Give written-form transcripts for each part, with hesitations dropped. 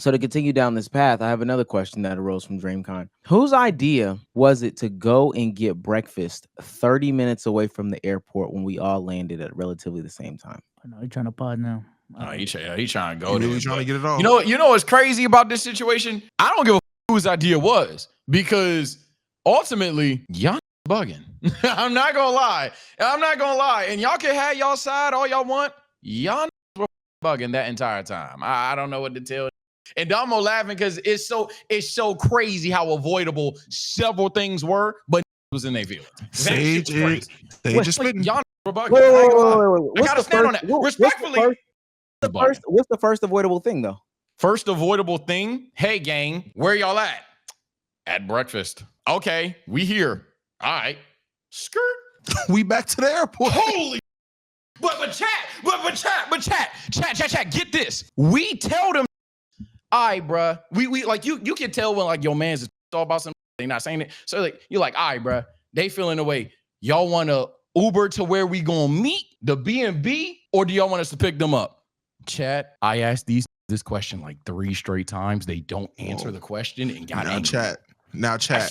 So to continue down this path, I have another question that arose from Dreamcon. Whose idea was it to go and get breakfast 30 minutes away from the airport when we all landed at relatively the same time? I know you're trying to pod now. He trying to go You there. really trying to get it off. You know what's crazy about this situation? I don't give a whose idea was, because ultimately y'all bugging. I'm not gonna lie. And y'all can have y'all side all y'all want. Y'all were bugging that entire time. I don't know what to tell you. And Damo laughing because it's so crazy how avoidable several things were, but was in their feelings. Sage is spitting. Y'all were bugging. Wait. I gotta stand on that. Respectfully. What's the first avoidable thing though? First avoidable thing. Hey gang, where y'all at? At breakfast. Okay, we here. All right. Skirt. We back to the airport. Holy. But chat. Get this. We tell them. All right, bruh. We like you can tell when like your man's is all about something, they not saying it. So like you're like, all right, bruh. They feeling the way. Y'all want to Uber to where we gonna meet, the B&B, or do y'all want us to pick them up? Chat, I asked this question like 3 straight times. They don't answer the question and got angry. Now chat.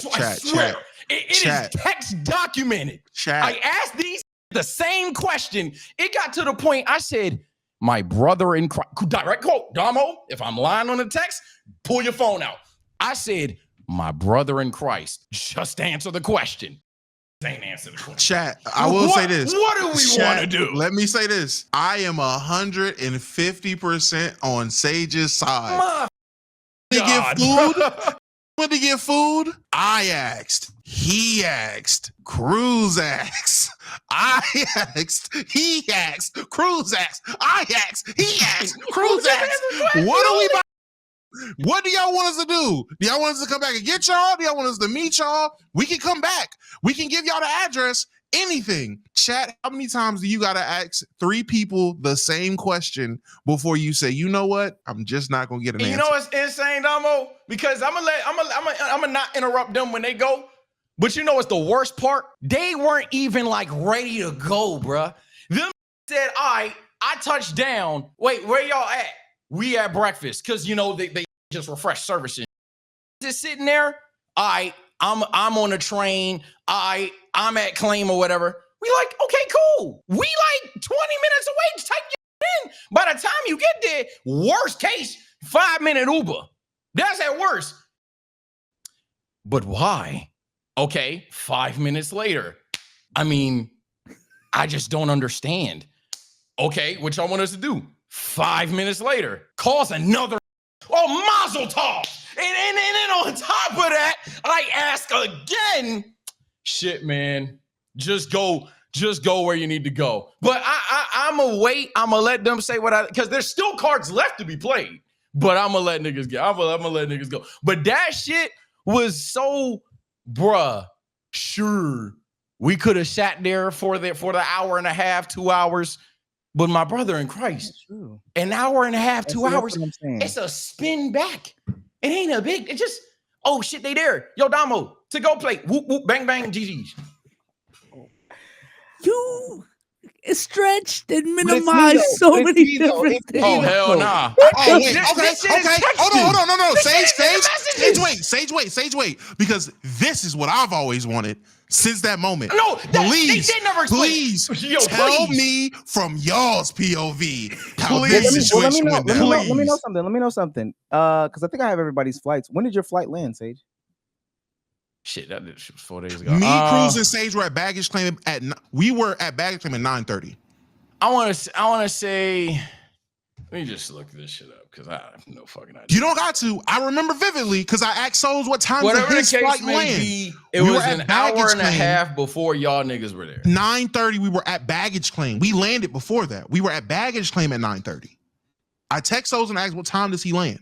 It is text documented. Chat. I asked these the same question. It got to the point I said, my brother in Christ, direct quote, Damo, if I'm lying on the text, pull your phone out. I said, my brother in Christ, just answer the question. Ain't answer the question. Chat, I will say this. What do we want to do? Let me say this. I am 150% on Sage's side. When to get food, I asked. He asked. Cruz asked. I asked. He asked. Cruz asked. I asked. He asked. Cruz asked. What do y'all want us to do? Do y'all want us to come back and get y'all? Do y'all want us to meet y'all? We can come back. We can give y'all the address. Anything. Chat, how many times do you gotta ask 3 people the same question before you say, you know what? I'm just not gonna get an answer. You know what's insane, Damo? Because I'm gonna not interrupt them when they go. But you know what's the worst part? They weren't even like ready to go, bruh. Them said, all right, I touched down. Wait, where y'all at? We at breakfast. Cause you know they just refresh service. Just sitting there. All right, I'm on the train. I'm at claim or whatever. We like, okay, cool. We like 20 minutes away. Just take your in. By the time you get there, worst case, 5-minute Uber. That's at worst. But why? Okay, 5 minutes later. I mean, I just don't understand. Okay, what y'all want us to do? 5 minutes later, calls another. Oh, Mazel Tov. And then on top of that, I ask again. Shit, man. Just go where you need to go. But I'm gonna wait. I'm gonna let them say because there's still cards left to be played. But I'm gonna let niggas go. I'm gonna let niggas go. But that shit was so, bruh. Sure, we could have sat there for the hour and a half, 2 hours. But my brother in Christ, an hour and a half, 2 hours, it's a spin back. It ain't a big, it just, oh shit, they there. Yo, Damo, to go play. Whoop, whoop, bang, bang, GG's. You stretched and minimized so many different things. Oh, hell nah. Oh, wait, okay. Hold on, no. Sage, wait. Because this is what I've always wanted since that moment. No, please, they never explain. Please, tell me from y'all's POV how this situation went down. Let me know something. Because I think I have everybody's flights. When did your flight land, Sage? Shit, that was 4 days ago. Me, Cruz, and Sage were at baggage claim at 9:30. I want to say. Let me just look this shit up because I have no fucking idea. You don't got to. I remember vividly because I asked Souls what time Whatever his the case flight may land. be, it was an hour and a half before y'all niggas were there. 9:30, we were at baggage claim. We landed before that. We were at baggage claim at 9:30. I text Souls and asked what time does he land.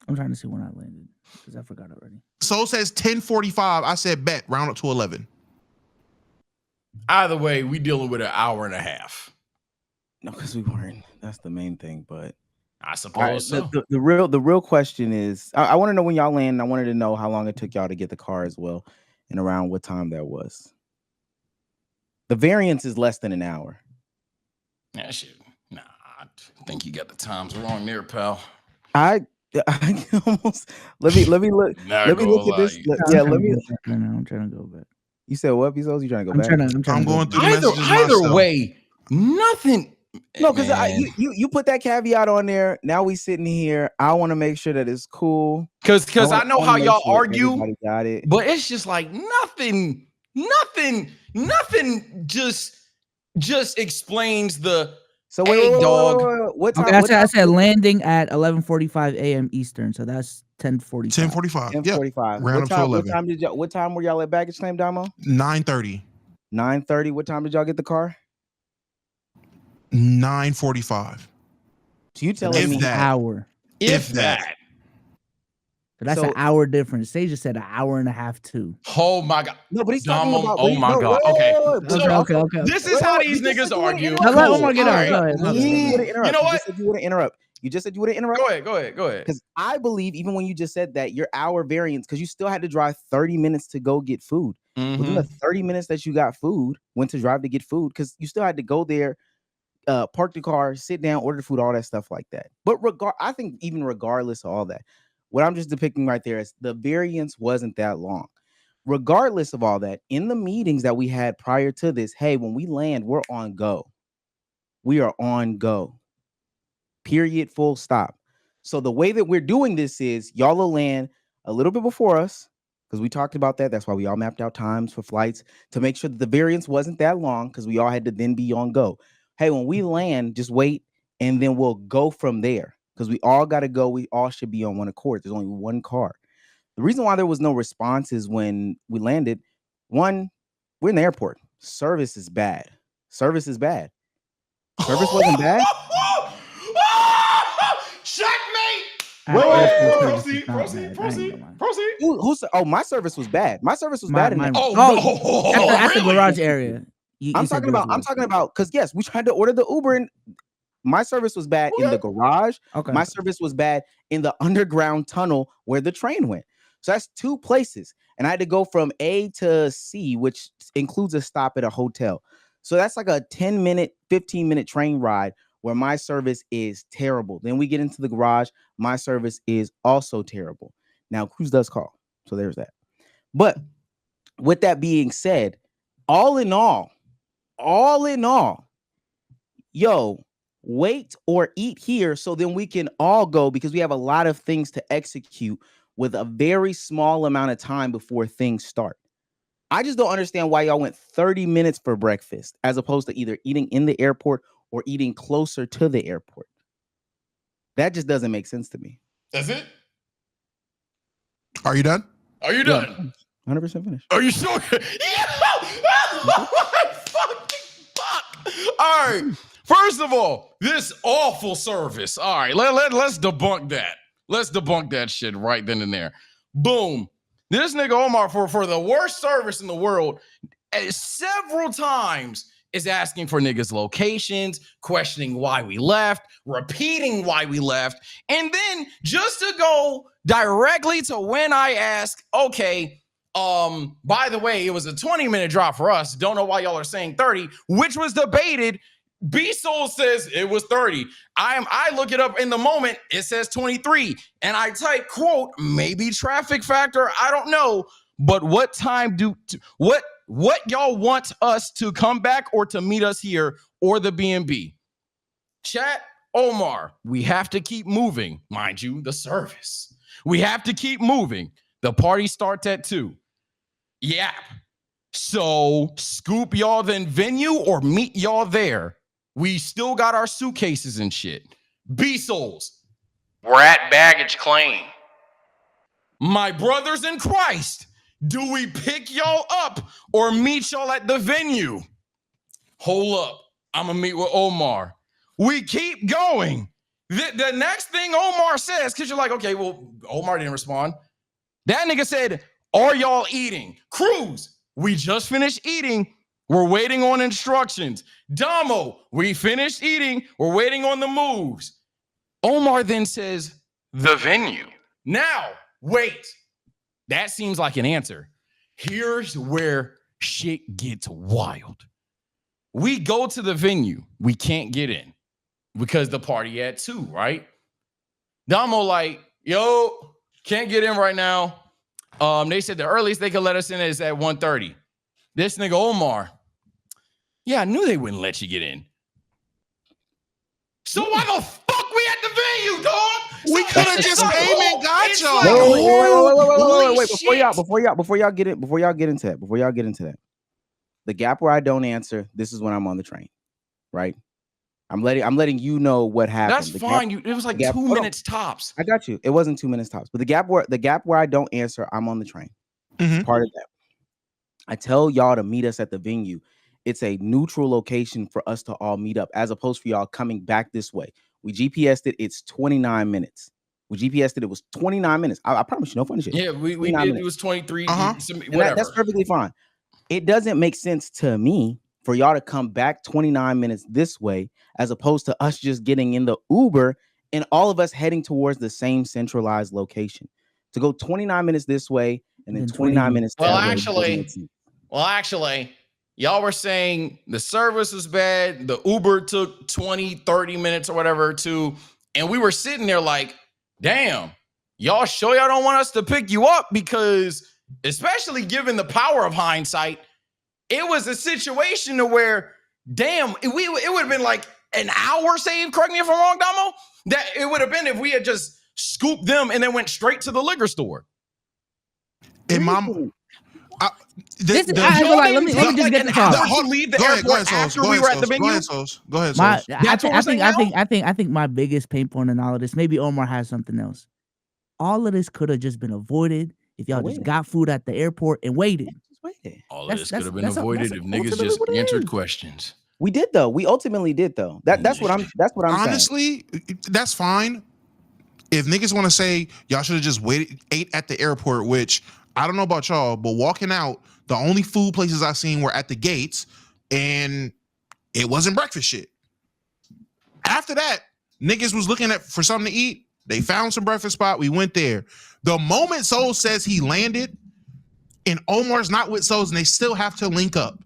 I'm trying to see when I landed because I forgot already. Soul says 10:45. I said bet, round up to 11. Either way, we dealing with an hour and a half. No, because we weren't. That's the main thing. But I suppose so. The real question is, I want to know when y'all land. I wanted to know how long it took y'all to get the car as well, and around what time that was. The variance is less than an hour. Yeah, shit. Nah, I think you got the times wrong there, pal. I almost let me look. Not Let me gonna look at this. lie. Yeah, let me. I'm trying to go back. You said what, Bezos? You trying to go I'm back? trying to. I'm go going back. through the Either messages myself. way, nothing. No, because Man. you put that caveat on there. Now we sitting here. I want to make sure that it's cool. Because I know how make y'all sure argue, everybody got it. but it's just like nothing just explains the So hey, dog. What time? Okay, What I time? said landing at 11:45 a.m. Eastern, so that's 10:45. 10:45. Yeah. 10:45. Round up to 11. What time were y'all at baggage claim, Damo? 9:30. 9:30. What time did y'all get the car? 9:45. So you So telling that's me an that. hour. If If that. that. So that's So- an hour difference. Sage just said an hour and a half too. Oh my god. No, but he's talking Damo, about. oh my god. Okay. So this is how these niggas argue. Now let Cool. Omar get All on. right. Go ahead. You just said you wouldn't interrupt. You know You what? just said you wouldn't interrupt. You just said you wouldn't interrupt. Go ahead. Because I believe even when you just said that, your hour variance, because you still had to drive 30 minutes to go get food. Within the 30 minutes that you got food, went to drive to get food, because you still had to go there, park the car, sit down, order food, all that stuff like that. But I think even regardless of all that, what I'm just depicting right there is the variance wasn't that long. Regardless of all that, in the meetings that we had prior to this, hey, when we land, we're on go. We are on go. Period, full stop. So the way that we're doing this is y'all will land a little bit before us, because we talked about that. That's why we all mapped out times for flights to make sure that the variance wasn't that long, because we all had to then be on go. Hey, when we land, just wait, and then we'll go from there, because we all got to go. We all should be on one accord. There's only one car. The reason why there was no responses when we landed, one, we're in the airport. Service is bad. Service wasn't bad. Checkmate. Proceed. Who said? Oh, my service was bad. My service was bad. Mine- Oh, at the really? garage area. I'm talking about because yes, we tried to order the Uber, and my service was bad in the garage. Okay. My service was bad in the underground tunnel where the train went. So that's two places, and I had to go from A to C, which includes a stop at a hotel. So that's like a 10-minute, 15-minute train ride where my service is terrible. Then we get into the garage. My service is also terrible. Now, Cruise does call. So there's that. But with that being said, all in all, yo, wait or eat here so then we can all go, because we have a lot of things to execute with a very small amount of time before things start. I just don't understand why y'all went 30 minutes for breakfast as opposed to either eating in the airport or eating closer to the airport. That just doesn't make sense to me. That's it? Are you done? Are you done? 100% finished. Are you sure? Fuck. All right. First of all, this awful service. All right, let's debunk that. Let's debunk that shit right then and there. Boom. This nigga Omar, for the worst service in the world, several times is asking for niggas' locations, questioning why we left, repeating why we left, and then just to go directly to when I ask, okay, by the way, it was a 20-minute drop for us. Don't know why y'all are saying 30, which was debated. B-Soul says it was 30. I look it up in the moment, it says 23. And I type, quote, maybe traffic factor, I don't know. But what time what y'all want us to come back or to meet us here or the B&B? Chat, Omar, we have to keep moving. Mind you, the service. We have to keep moving. The party starts at 2. Yeah. So scoop y'all then venue or meet y'all there. We still got our suitcases and shit. B-Souls, we're at baggage claim. My brothers in Christ, do we pick y'all up or meet y'all at the venue? Hold up. I'm going to meet with Omar. We keep going. The next thing Omar says, because you're like, okay, well, Omar didn't respond. That nigga said, are y'all eating? Cruz, we just finished eating. We're waiting on instructions. Damo, we finished eating. We're waiting on the moves. Omar then says, the venue. Now, wait. That seems like an answer. Here's where shit gets wild. We go to the venue. We can't get in because the party at 2, right? Damo like, yo, can't get in right now. They said the earliest they could let us in is at 1:30. This nigga Omar, yeah, I knew they wouldn't let you get in. So why the fuck we at the venue, dog? We could have just came and got y'all. Wait. Before y'all get into that. The gap where I don't answer, this is when I'm on the train, right? I'm letting you know what happened. That's fine. It was like 2 minutes tops. I got you. It wasn't 2 minutes tops, but the gap where I don't answer, I'm on the train. It's part of that. I tell y'all to meet us at the venue. It's a neutral location for us to all meet up, as opposed for y'all coming back this way. We GPS'd it. It's 29 minutes. We GPS'd it. It was 29 minutes. I promise you, no funny shit. Yeah, we did. It was 23. Whatever. That's perfectly fine. It doesn't make sense to me for y'all to come back 29 minutes this way, as opposed to us just getting in the Uber and all of us heading towards the same centralized location. To go 29 minutes this way and then 29 minutes that way. Well, actually, y'all were saying the service was bad. The Uber took 20, 30 minutes or whatever and we were sitting there like, damn, y'all sure y'all don't want us to pick you up? Because especially given the power of hindsight, it was a situation to where, damn, it would have been like an hour saved, correct me if I'm wrong, Damo, that it would have been if we had just scooped them and then went straight to the liquor store. And let me just get this off. Leave the airport after we were at the venue. Go ahead. I think my biggest pain point in all of this, maybe Omar has something else. All of this could have just been avoided if y'all just got food at the airport and waited. All of this could have been avoided if niggas just answered questions. We did though. We ultimately did though. That's what I'm honestly saying. That's fine. If niggas want to say y'all should have just ate at the airport, which I don't know about y'all, but walking out, the only food places I seen were at the gates, and it wasn't breakfast shit. After that, niggas was looking for something to eat. They found some breakfast spot. We went there. The moment Soul says he landed, and Omar's not with Souls, and they still have to link up.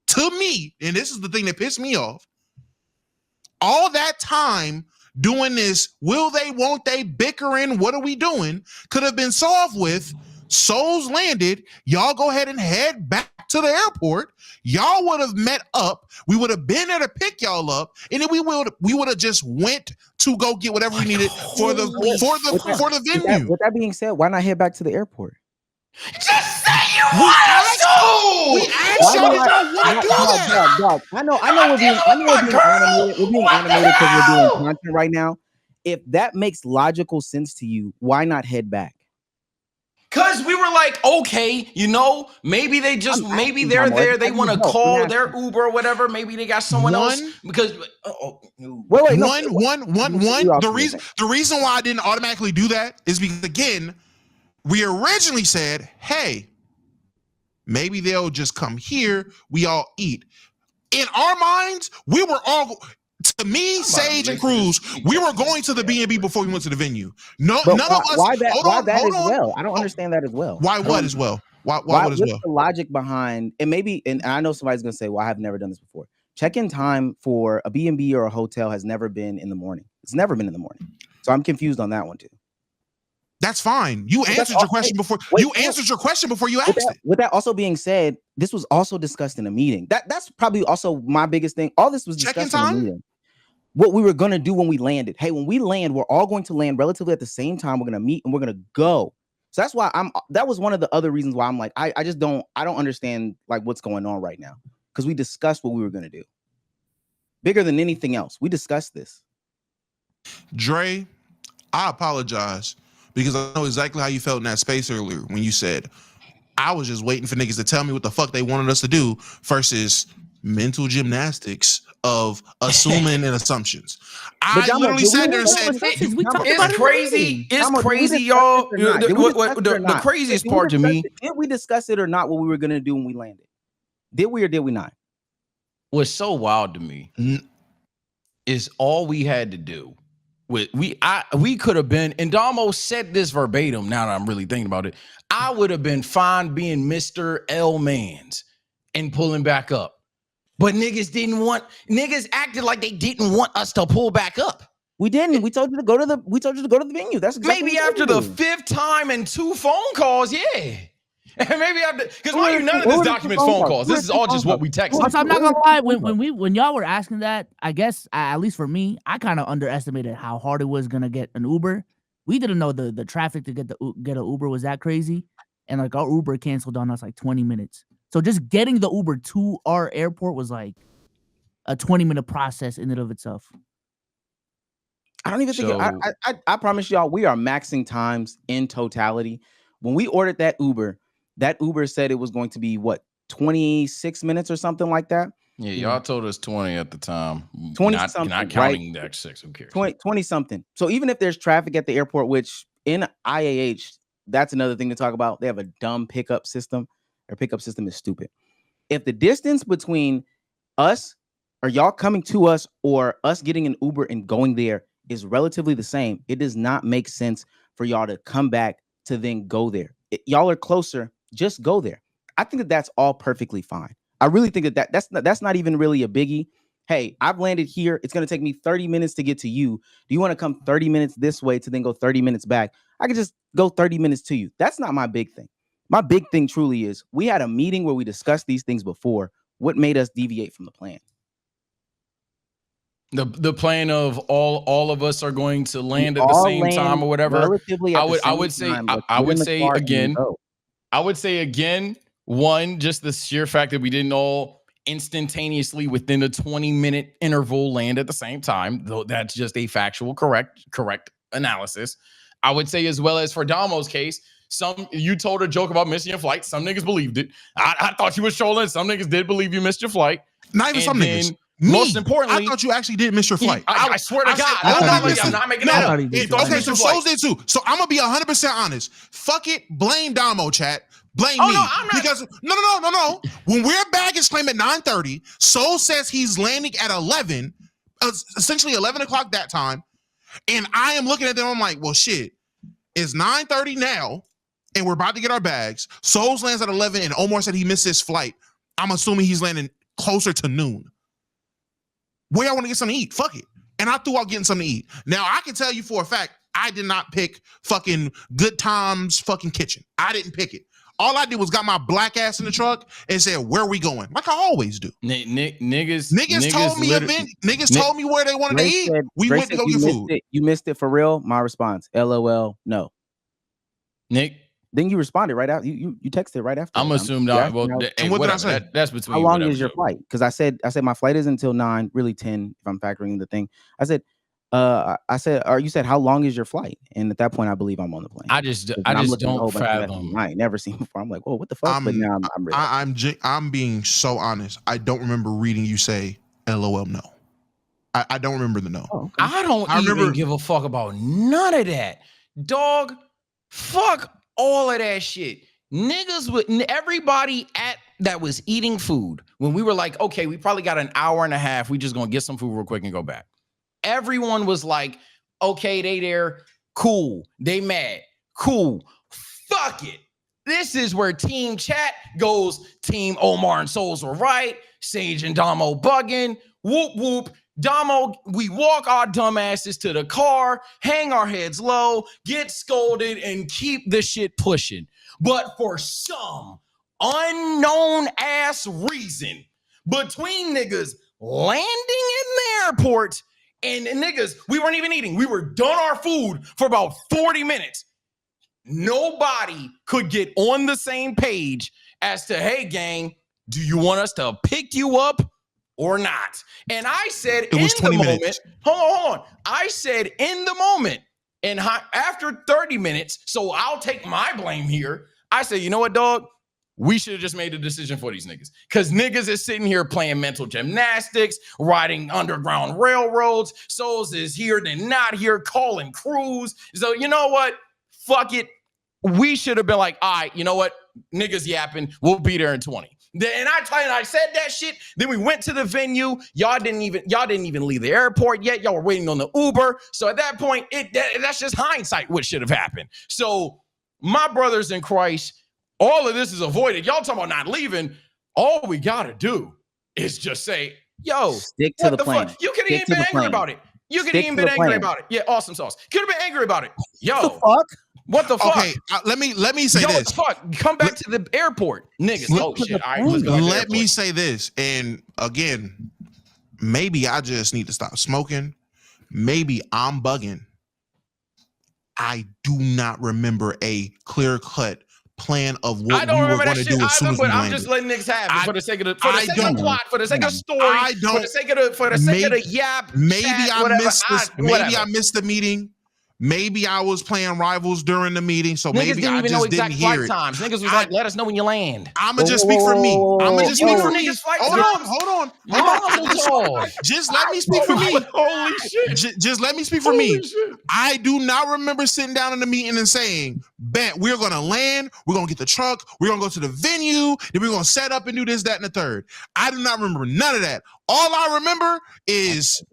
To me, and this is the thing that pissed me off, all that time doing this, will they, won't they, bickering, what are we doing, could have been solved with Souls landed, y'all go ahead and head back to the airport. Y'all would have met up. We would have been there to pick y'all up, and then we would have just went to go get whatever we needed for the venue. With that being said, why not head back to the airport? Just say you want to. We asked y'all if y'all want to do that. Dog. I know we're being animated. We're being animated because we're doing content right now. If that makes logical sense to you, why not head back? Because we were like, okay, maybe they're there. They want to call their Uber or whatever. Maybe they got someone else. Because wait, The reason why I didn't automatically do that is because, again, we originally said, hey, maybe they'll just come here. We all eat. In our minds, we were all, to me, Sage and Cruz, we were going to the B&B before we went to the venue. None of us. Why that as well? I don't understand that as well. Why what as well? Why what as well? What's the logic behind, and I know somebody's going to say, well, I have never done this before. Check-in time for a B&B or a hotel has never been in the morning. It's never been in the morning. So I'm confused on that one too. That's fine. You answered your question before. You answered your question before you asked it. With that also being said, this was also discussed in a meeting. That's probably also my biggest thing. All this was discussed in a meeting. What we were gonna do when we landed. Hey, when we land, we're all going to land relatively at the same time. We're gonna meet and we're gonna go. So that's why that was one of the other reasons why I'm like, I don't understand like what's going on right now. Because we discussed what we were gonna do. Bigger than anything else. We discussed this. Dre, I apologize. Because I know exactly how you felt in that space earlier when you said, I was just waiting for niggas to tell me what the fuck they wanted us to do versus mental gymnastics of assuming and assumptions. I literally sat there and said, it's crazy. It's crazy, y'all. The craziest part to me. Did we discuss it or not what we were going to do when we landed? Did we or did we not? What's so wild to me is all we had to do. We could have been, and Damo said this verbatim. Now that I'm really thinking about it, I would have been fine being Mr. L-Mans and pulling back up, but niggas acted like they didn't want us to pull back up. We didn't. We told you to go to the venue. That's exactly maybe after the 5th time and 2 phone calls, yeah. And maybe after, because why you none of this documents phone calls. This is all just what we texted. Also, I'm not gonna lie. When y'all were asking that, I guess at least for me, I kind of underestimated how hard it was gonna get an Uber. We didn't know the traffic to get an Uber was that crazy, and like our Uber canceled on us like 20 minutes. So just getting the Uber to our airport was like a 20-minute process in and of itself. I don't even think I promise y'all we are maxing times in totality. When we ordered that Uber said it was going to be what 26 minutes or something like that. Yeah, y'all told us 20 at the time. 20 not something, not counting right? the X6. Who cares? 20 something. So even if there's traffic at the airport, which in IAH, that's another thing to talk about. They have a dumb pickup system. Their pickup system is stupid. If the distance between us or y'all coming to us or us getting an Uber and going there is relatively the same, it does not make sense for y'all to come back to then go there. Y'all are closer, just go there. I think that that's all perfectly fine. I really think that's not even really a biggie. Hey, I've landed here. It's going to take me 30 minutes to get to you. Do you want to come 30 minutes this way to then go 30 minutes back? I could just go 30 minutes to you. That's not my big thing. My big thing truly is we had a meeting where we discussed these things before. What made us deviate from the plan? The plan of all of us are going to land at the same time or whatever. I would say again, one, just the sheer fact that we didn't all instantaneously within a 20-minute interval land at the same time, though that's just a factual correct analysis. I would say, as well as for Damo's case, you told a joke about missing your flight. Some niggas believed it. I thought you was trolling. Some niggas did believe you missed your flight. Not even some niggas. Most importantly, I thought you actually did miss your flight. I swear to God, I'm not making that up. Okay, so Souls did too. So I'm gonna be 100% honest. Fuck it, blame Damo, chat. Blame me. No, I'm not. Because no. When we're baggage claim at 9:30, Soul says he's landing at 11, essentially 11 o'clock that time, and I am looking at them. I'm like, well, shit, it's 9:30 now, and we're about to get our bags. Souls lands at 11, and Omar said he missed his flight. I'm assuming he's landing closer to noon. Where y'all want to get something to eat? Fuck it. And I threw out getting something to eat. Now, I can tell you for a fact, I did not pick fucking Good Times fucking kitchen. I didn't pick it. All I did was got my black ass in the truck and said, where are we going? Like I always do. Niggas told me where they wanted to eat. We went to go get food. You missed it for real? My response, LOL, no. Nick? Then you responded right after. You texted right after. I'm assuming that. Well, and what did I say? That's between. How long is your flight? Because I said my flight is until 9, really 10 if I'm factoring the thing. I said, or you said how long is your flight? And at that point, I believe I'm on the plane. I just don't fathom. I ain't never seen before. I'm like, whoa, what the fuck? But now I'm being so honest. I don't remember reading you say LOL no. I don't remember the no. Oh, okay. I don't even give a fuck about none of that, dog. Fuck all of that shit. Niggas with everybody that was eating food when we were like, okay, we probably got an hour and a half. We just gonna get some food real quick and go back. Everyone was like, okay, they there, cool. They mad, cool. Fuck it. This is where Team Chat goes. Team Omar and Souls were right. Sage and Damo bugging. Whoop whoop. Damo, we walk our dumb asses to the car, hang our heads low, get scolded, and keep the shit pushing. But for some unknown ass reason, between niggas landing in the airport and niggas, we weren't even eating. We were done our food for about 40 minutes. Nobody could get on the same page as to, hey, gang, do you want us to pick you up or not? And I said, it was 20 minutes. Hold on. I said in the moment, and after 30 minutes, so I'll take my blame here. I said, you know what, dog? We should have just made a decision for these niggas. Because niggas is sitting here playing mental gymnastics, riding underground railroads. Souls is here, then not here, calling crews. So you know what? Fuck it. We should have been like, all right, you know what? Niggas yapping. We'll be there in 20. And I said that shit. Then we went to the venue. Y'all didn't even leave the airport yet. Y'all were waiting on the Uber. So at that point, that's just hindsight what should have happened. So my brothers in Christ, all of this is avoided. Y'all talking about not leaving. All we gotta do is just say, yo, stick to the plan. You can even be angry about it. You could Stick even to been the angry plan. about it. Yeah, awesome sauce. Could have been angry about it. What the Yo, fuck? what the fuck? Okay, let me say Yo, this. what the fuck? Come back to the airport, niggas. Stick Oh to shit! the All right, let's go. plan. Back to the Let me airport. say this, and again, maybe I just need to stop smoking. Maybe I'm bugging. I do not remember a clear-cut plan of what I don't we were remember going that to shit do as soon either, as we but I'm landed. just letting niggas have it for the sake of the I don't- plot, for the sake of story, I for don't- the sake of the yap. Maybe chat, I whatever. missed this. Maybe Whatever. I missed the meeting. Maybe I was playing Rivals during the meeting, so Niggas maybe didn't I even know just exact didn't flight hear it. times. Niggas was like, let us know when you land. I'ma just speak for me. I'ma just speak for me. Niggas flight Hold times. on. Mazel Just let me speak for me. Holy shit. Just let me speak for me. Holy shit. I do not remember sitting down in the meeting and saying, bet we're gonna land, we're gonna get the truck, we're gonna go to the venue, then we're gonna set up and do this, that, and the third. I do not remember none of that. All I remember is,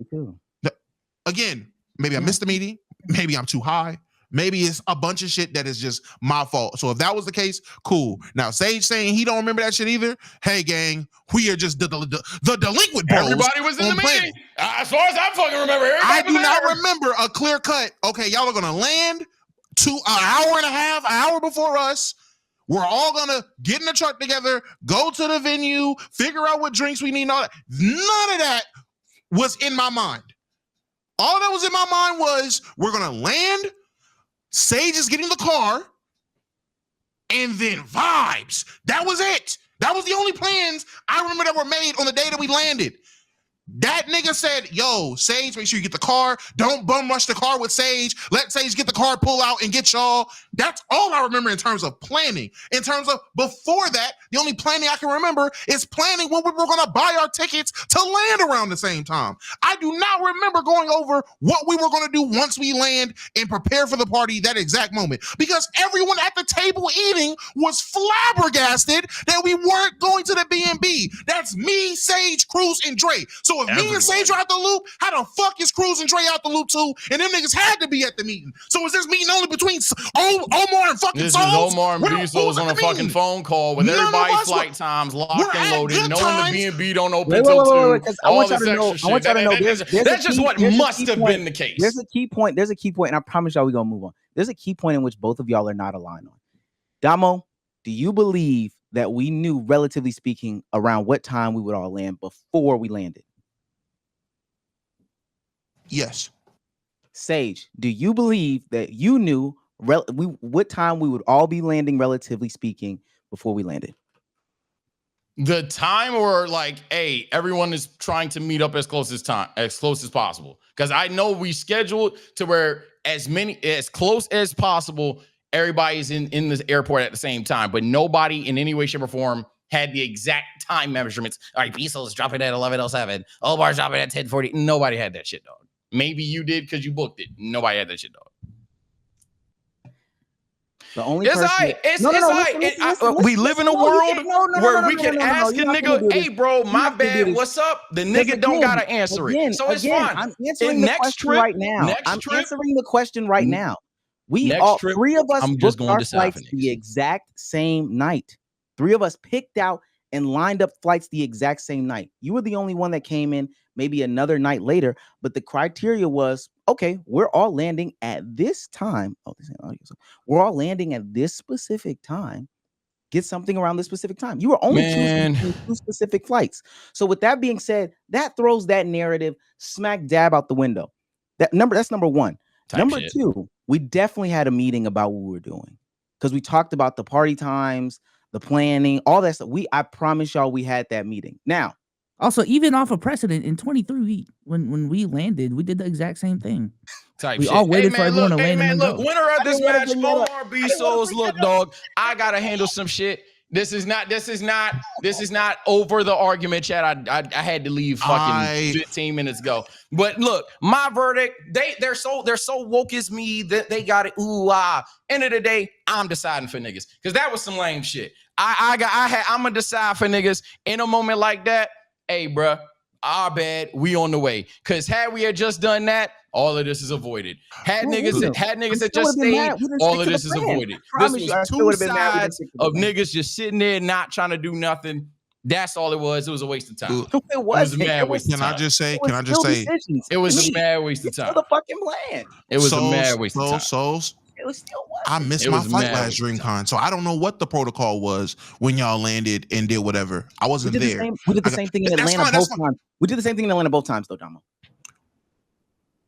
again, maybe I missed the meeting, maybe I'm too high. Maybe it's a bunch of shit that is just my fault. So if that was the case, cool. Now, Sage saying he don't remember that shit either. Hey, gang, we are just the delinquent bros. Everybody was in the on planet. meeting. As far as I fucking remember, I everybody do not was there. remember a clear cut. Okay, y'all are gonna land an hour and a half, an hour before us. We're all gonna get in the truck together, go to the venue, figure out what drinks we need, and all that. None of that was in my mind. All that was in my mind was we're gonna land. Sage is getting the car, and then vibes. That was it. That was the only plans I remember that were made on the day that we landed. That nigga said, yo, Sage, make sure you get the car. Don't bum rush the car with Sage. Let Sage get the car, pull out, and get y'all. That's all I remember in terms of planning. In terms of before that, the only planning I can remember is planning when we were going to buy our tickets to land around the same time. I do not remember going over what we were going to do once we land and prepare for the party that exact moment. Because everyone at the table eating was flabbergasted that we weren't going to the B&B. That's me, Sage, Cruz, and Dre. So if me and Sage are out the loop, how the fuck is Cruz and Dre out the loop too? And them niggas had to be at the meeting. So is this meeting only between Omar and fucking This Souls? is Omar and Bezos on a fucking phone call with None of everybody's us flight times locked we're and at loaded, good knowing times. the B&B don't open Wait, until 2. 'cause I All want y'all this to know. extra I want y'all to know. shit. That's just what must have been the case. There's a key point. There's a key point, and I promise y'all we're gonna move on. There's a key point in which both of y'all are not aligned on. Damo, do you believe that we knew, relatively speaking, around what time we would all land before we landed? Yes. Sage, do you believe that you knew what time we would all be landing, relatively speaking, before we landed? The time or like, hey, everyone is trying to meet up as close as possible. Because I know we scheduled to where as close as possible, everybody's in this airport at the same time, but nobody in any way, shape, or form had the exact time measurements. All right, Beasel's dropping at 11:07. Omar's dropping at 10:40. Nobody had that shit, dog. Maybe you did because you booked it. Nobody had that shit, dog. The only It's person all right. We live in a world where we can ask a nigga, hey, bro, my bad, what's up? The nigga don't got to answer it. So it's fine. I'm answering the question right now. Answering the question right now. Three of us booked our flights the exact same night. 3 of us picked out and lined up flights the exact same night. You were the only one that came in maybe another night later, but the criteria was, okay, we're all landing at this time. We're all landing at this specific time. Get something around this specific time. You were only choosing 2 specific flights. So with that being said, that throws that narrative smack dab out the window. That's number 1. Number 2, we definitely had a meeting about what we were doing because we talked about the party times, the planning, all that stuff. I promise y'all we had that meeting. Now, also, even off of precedent in 23, when we landed, we did the exact same thing. We all waited for everyone to land and then go. Winner of this match, Omar Bezos. Look, dog, I gotta handle some shit. This is not over the argument, chat. I had to leave fucking 15 minutes ago. But look, my verdict, they're so woke as me that they got it. End of the day, I'm deciding for niggas. Because that was some lame shit. I'm gonna decide for niggas in a moment like that. Hey, bruh, our bad, we on the way. Because had we just done that, all of this is avoided. Had niggas that just stayed, all of this is avoided. This was 2 sides of niggas just sitting there not trying to do nothing. That's all it was. It was a waste of time. Ooh. It was a mad waste of Can time. I just say? It was Can I just still say? decisions. It was To a me, mad waste of it's still time. the fucking plan. It was a Souls, mad waste of time. Souls. It was still was. I missed It my was flight mad last waste of DreamCon, so I don't know what the protocol was when y'all landed and did whatever. I wasn't there. We did the same thing in That's Atlanta fine, that's both times. We did the same thing in Atlanta both times, though, Damo.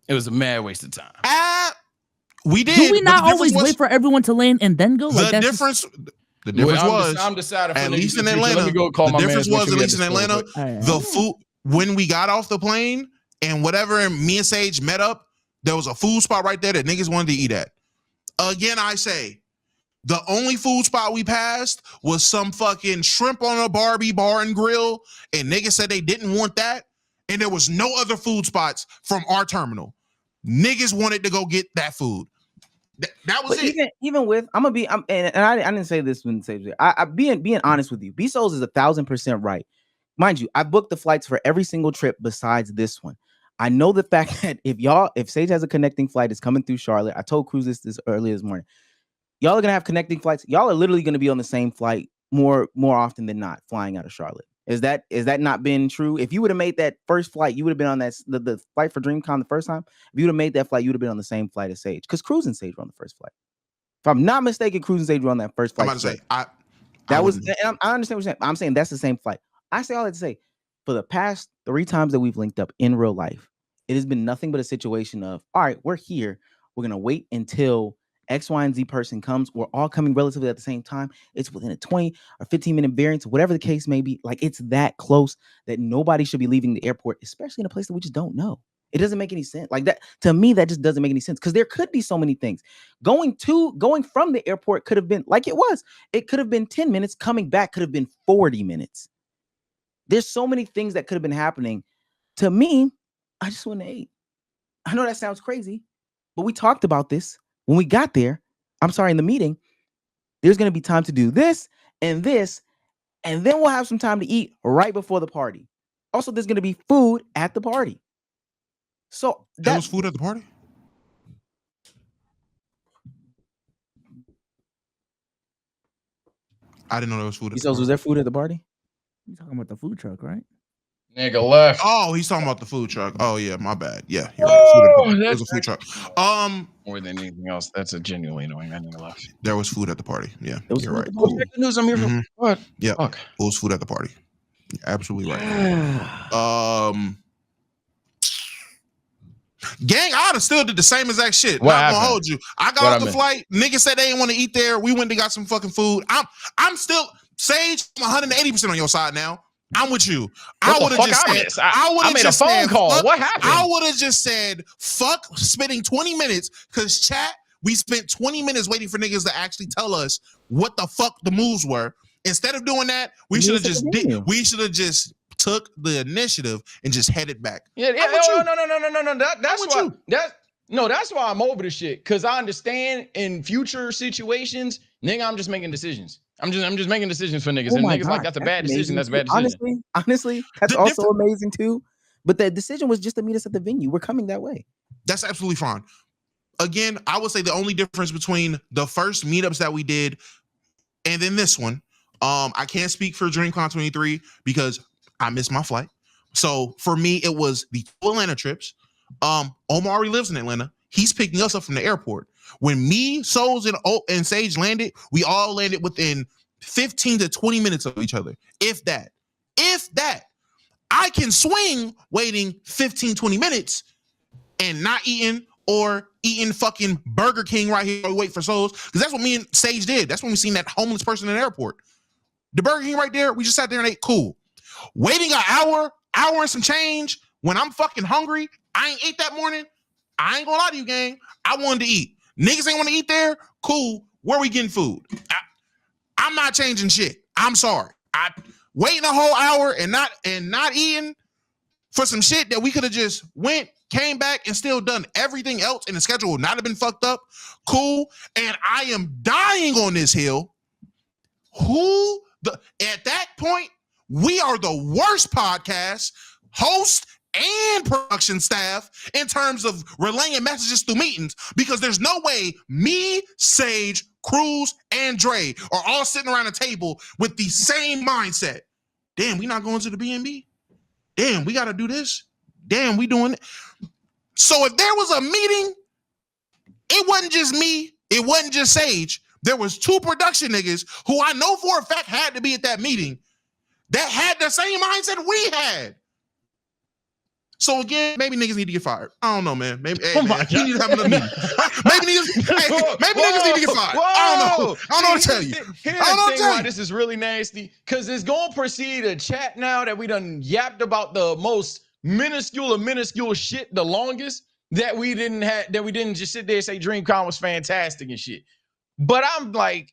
It was a mad waste of time. We did. Do we but not the always difference wait for everyone to land and then go? Like The that's difference was I'm decided for at niggas least in the future. Atlanta. Let me go call The my difference mans, make was sure at we least in had this real Atlanta, quick. the food when we got off the plane and whatever, and me and Sage met up. There was a food spot right there that niggas wanted to eat at. Again, I say, the only food spot we passed was some fucking shrimp on a Barbie bar and grill, and niggas said they didn't want that, and there was no other food spots from our terminal. Niggas wanted to go get that food. That was it. Even with, I didn't say this when Sage. I being honest with you, B Souls is 1,000% right. Mind you, I booked the flights for every single trip besides this one. I know the fact that if Sage has a connecting flight, it's coming through Charlotte. I told Cruz this earlier this morning. Y'all are gonna have connecting flights. Y'all are literally gonna be on the same flight more often than not, flying out of Charlotte. Is that not been true? If you would have made that first flight, you would have been on that the flight for Dreamcon the first time. If you would have made that flight, you would have been on the same flight as Sage, because Cruz and Sage were on the first flight. If I'm not mistaken, Cruz and Sage were on that first flight. I'm about to say I understand what you're saying. I'm saying that's the same flight. I say all that to say, for the past 3 times that we've linked up in real life, it has been nothing but a situation of, all right, we're here. We're going to wait until X, Y, and Z person comes. We're all coming relatively at the same time. It's within a 20 or 15-minute variance, whatever the case may be. Like, it's that close that nobody should be leaving the airport, especially in a place that we just don't know. It doesn't make any sense. Like that, to me, that just doesn't make any sense, because there could be so many things. Going from the airport could have been like it was. It could have been 10 minutes. Coming back could have been 40 minutes. There's so many things that could have been happening. To me, I just went to 8. I know that sounds crazy, but we talked about this when we got there. I'm sorry, in the meeting. There's going to be time to do this, and then we'll have some time to eat right before the party. Also, there's going to be food at the party. So there was food at the party? I didn't know there was food at the party. Was there food at the party? You talking about the food truck, right? Nigga left. Oh, he's talking about the food truck. Oh yeah, my bad. Yeah, it was a food truck. More than anything else, that's a genuinely annoying. That nigga left. There was food at the party. Yeah, you're right. Check the news. I'm here for what? Yeah, it was food at the party. You're absolutely right. Gang, I'd have still did the same exact shit. Not gonna hold you. I got off the flight. Niggas said they didn't want to eat there. We went and got some fucking food. I'm still Sage. I'm 180% on your side now. I'm with you. I would have just said, I made a phone call. What happened? I would have just said, fuck spending 20 minutes, because chat, we spent 20 minutes waiting for niggas to actually tell us what the fuck the moves were. Instead of doing that, we should have just took the initiative and just headed back. Yeah. No. That's why I'm over the shit. Cause I understand in future situations, nigga, I'm just making decisions. I'm just making decisions for niggas. And niggas like, that's a bad decision. That's a bad decision. Honestly, that's also amazing too. But the decision was just to meet us at the venue. We're coming that way. That's absolutely fine. Again, I would say the only difference between the first meetups that we did and then this one, I can't speak for DreamCon 23 because I missed my flight. So for me, it was the 2 Atlanta trips. Omari lives in Atlanta. He's picking us up from the airport. When me, Souls, and Sage landed, we all landed within 15 to 20 minutes of each other. If that. I can swing waiting 15, 20 minutes and not eating, or eating fucking Burger King right here or wait for Souls. Because that's what me and Sage did. That's when we seen that homeless person in the airport. The Burger King right there, we just sat there and ate. Cool. Waiting an hour and some change when I'm fucking hungry, I ain't ate that morning. I ain't gonna lie to you, gang. I wanted to eat. Niggas ain't want to eat there. Cool. Where we getting food? I'm not changing shit. I'm sorry. I waiting a whole hour and not eating for some shit that we could have just went, came back, and still done everything else, and the schedule would not have been fucked up. Cool. And I am dying on this hill. At that point, we are the worst podcast host and production staff in terms of relaying messages through meetings, because there's no way me, Sage, Cruz, and Dre are all sitting around a table with the same mindset. Damn, we not going to the B&B. Damn, we got to do this. Damn, we doing it. So if there was a meeting, it wasn't just me. It wasn't just Sage. There was 2 production niggas who I know for a fact had to be at that meeting that had the same mindset we had. So again, maybe niggas need to get fired. I don't know, man. Maybe hey, man, we need to have another meeting. Maybe niggas need to get fired. I don't know. I don't know what to tell you. Here's the thing why this is really nasty, because it's going to proceed a chat now that we done yapped about the most minuscule shit the longest that we didn't just sit there and say Dreamcon was fantastic and shit. But I'm like,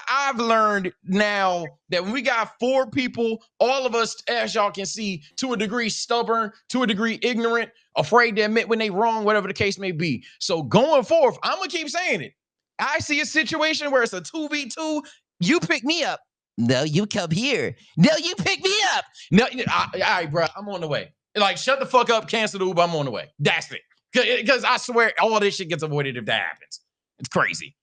I've learned now that when we got 4 people, all of us, as y'all can see, to a degree stubborn, to a degree ignorant, afraid to admit when they wrong, whatever the case may be. So going forth, I'm gonna keep saying it. I see a situation where it's a 2v2. You pick me up. No, you come here. No, you pick me up. No, all right, bro, I'm on the way. Like, shut the fuck up, cancel the Uber, I'm on the way. That's it. Because I swear all this shit gets avoided if that happens. It's crazy.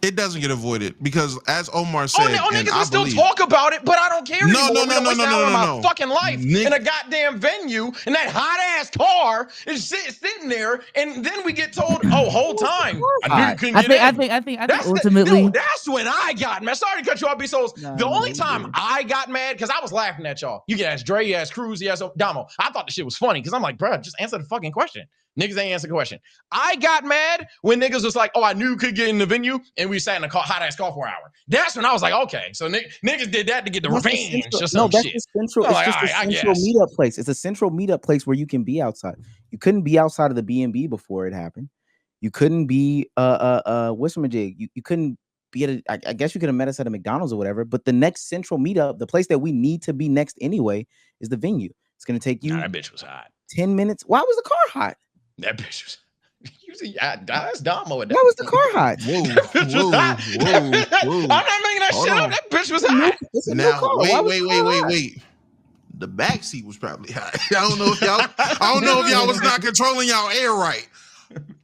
It doesn't get avoided because, as Omar said, niggas will still talk about it, but I don't care anymore. No. My fucking life in a goddamn venue, and that hot ass car is sitting there, and then we get told, "Oh, whole time I knew you couldn't get in." I think ultimately, that's when I got mad. Sorry to cut you off, B-Souls. The only time I got mad because I was laughing at y'all. You can ask Dre, you ask Cruz, you ask Damo. I thought the shit was funny because I'm like, bro, just answer the fucking question. Niggas ain't answer the question. I got mad when niggas was like, "Oh, I knew you could get in the venue," and we sat in a hot ass car for an hour. That's when I was like, okay, so niggas did that to get the revenge or some shit. It's just a central meetup place. It's a central meetup place where you can be outside. You couldn't be outside of the B&B before it happened. You couldn't be whatchamajig. You couldn't be at I guess you could have met us at a McDonald's or whatever. But the next central meetup, the place that we need to be next anyway, is the venue. It's gonna take you. That bitch was hot. 10 minutes. Why was the car hot? That bitch was. That's Damo. That was the car hot. Whoa. I'm not making that shit up. That bitch was hot. Now, wait. The back seat was probably hot. I don't know if y'all was not controlling y'all air right.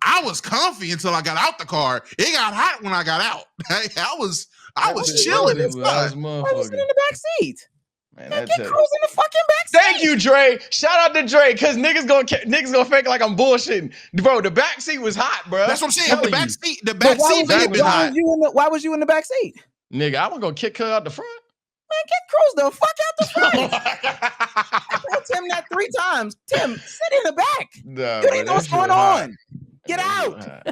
I was comfy until I got out the car. It got hot when I got out. I was chilling inside. Why was it in the back seat? Man, get Cruz in the fucking back seat. Thank you, Dre. Shout out to Dre, because niggas gonna fake like I'm bullshitting, bro. The back seat was hot, bro. That's what I'm saying. The back seat. Why was you in the back seat? Nigga, I was gonna kick her out the front. Man, get Cruz the fuck out the front. I told Tim that 3 times. Tim, sit in the back. No, you didn't know what's going on. Get out.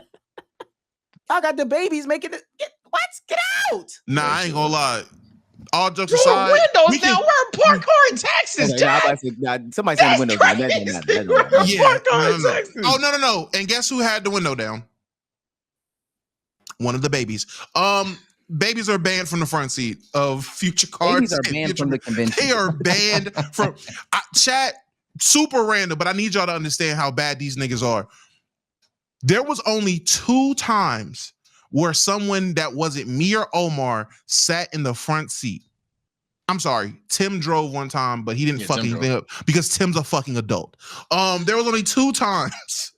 I got the babies making it. Get out. Nah, I ain't gonna lie. All jokes aside, windows now. We're a park car in Texas, Jack. Somebody said the windows down. Oh no. And guess who had the window down? One of the babies. Babies are banned from the front seat of future cars. Babies are banned from the convention. They are banned from chat. Super random, but I need y'all to understand how bad these niggas are. There was only 2 times where someone that wasn't me or Omar sat in the front seat. I'm sorry, Tim drove one time, but he didn't fucking think up because Tim's a fucking adult. There was only 2 times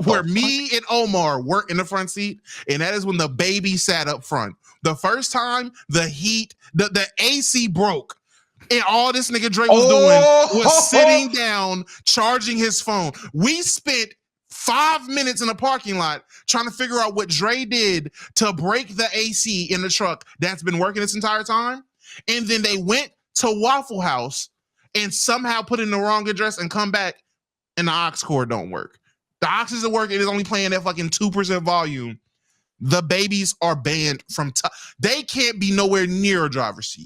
where me and Omar were in the front seat, and that is when the baby sat up front. The first time, the heat, the AC broke. And all this nigga Dre was doing was sitting down, charging his phone. We spent 5 minutes in the parking lot trying to figure out what Dre did to break the AC in the truck that's been working this entire time. And then they went to Waffle House and somehow put in the wrong address and come back and the aux cord don't work. The aux isn't working. It is only playing at fucking 2% volume. The babies are banned from they can't be nowhere near a driver's seat.